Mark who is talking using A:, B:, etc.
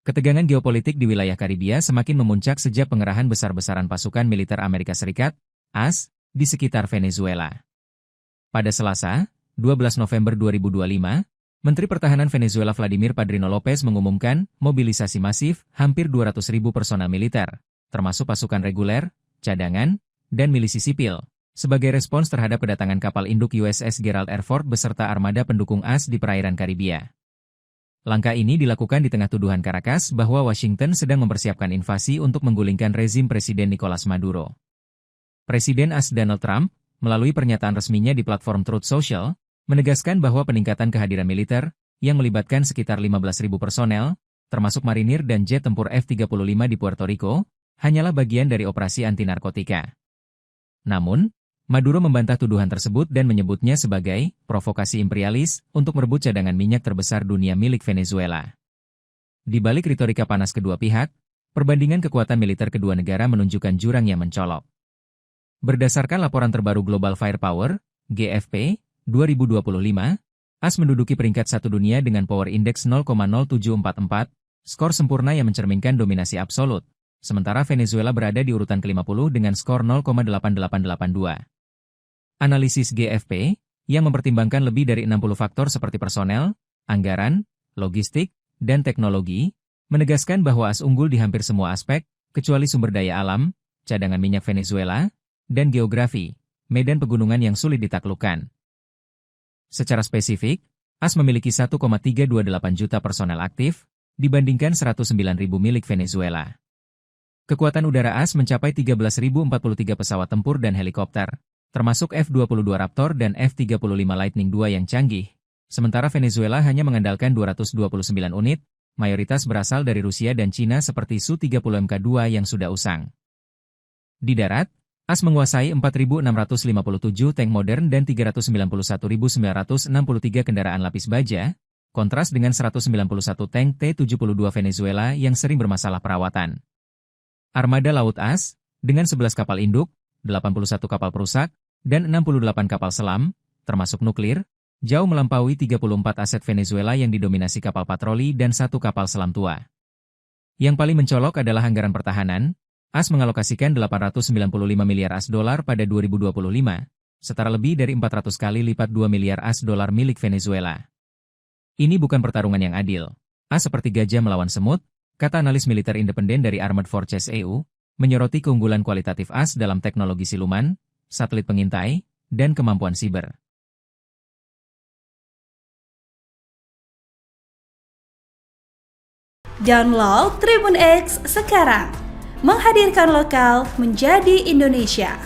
A: Ketegangan geopolitik di wilayah Karibia semakin memuncak sejak pengerahan besar-besaran pasukan militer Amerika Serikat, AS, di sekitar Venezuela. Pada Selasa, 12 November 2025, Menteri Pertahanan Venezuela Vladimir Padrino Lopez mengumumkan mobilisasi masif hampir 200.000 personel militer, termasuk pasukan reguler, cadangan, dan milisi sipil, sebagai respons terhadap kedatangan kapal induk USS Gerald R. Ford beserta armada pendukung AS di perairan Karibia. Langkah ini dilakukan di tengah tuduhan Caracas bahwa Washington sedang mempersiapkan invasi untuk menggulingkan rezim Presiden Nicolas Maduro. Presiden AS Donald Trump, melalui pernyataan resminya di platform Truth Social, menegaskan bahwa peningkatan kehadiran militer, yang melibatkan sekitar 15.000 personel, termasuk marinir dan jet tempur F-35 di Puerto Rico, hanyalah bagian dari operasi anti-narkotika. Namun, Maduro membantah tuduhan tersebut dan menyebutnya sebagai provokasi imperialis untuk merebut cadangan minyak terbesar dunia milik Venezuela. Di balik retorika panas kedua pihak, perbandingan kekuatan militer kedua negara menunjukkan jurang yang mencolok. Berdasarkan laporan terbaru Global Firepower, GFP, 2025, AS menduduki peringkat 1 dunia dengan Power Index 0,0744, skor sempurna yang mencerminkan dominasi absolut, sementara Venezuela berada di urutan ke-50 dengan skor 0,8882. Analisis GFP, yang mempertimbangkan lebih dari 60 faktor seperti personel, anggaran, logistik, dan teknologi, menegaskan bahwa AS unggul di hampir semua aspek, kecuali sumber daya alam, cadangan minyak Venezuela, dan geografi, medan pegunungan yang sulit ditaklukkan. Secara spesifik, AS memiliki 1,328 juta personel aktif, dibandingkan 109.000 milik Venezuela. Kekuatan udara AS mencapai 13.043 pesawat tempur dan helikopter, termasuk F-22 Raptor dan F-35 Lightning II yang canggih, sementara Venezuela hanya mengandalkan 229 unit, mayoritas berasal dari Rusia dan Cina seperti Su-30 Mk2 yang sudah usang. Di darat, AS menguasai 4.657 tank modern dan 391.963 kendaraan lapis baja, kontras dengan 191 tank T-72 Venezuela yang sering bermasalah perawatan. Armada Laut AS, dengan 11 kapal induk, 81 kapal perusak, dan 68 kapal selam, termasuk nuklir, jauh melampaui 34 aset Venezuela yang didominasi kapal patroli dan 1 kapal selam tua. Yang paling mencolok adalah anggaran pertahanan. AS mengalokasikan 895 miliar AS dolar pada 2025, setara lebih dari 400 kali lipat 2 miliar AS dolar milik Venezuela. Ini bukan pertarungan yang adil. AS seperti gajah melawan semut, kata analis militer independen dari Armed Forces EU, menyoroti keunggulan kualitatif AS dalam teknologi siluman, satelit pengintai, dan kemampuan siber.
B: Download Tribun X sekarang, menghadirkan lokal menjadi Indonesia.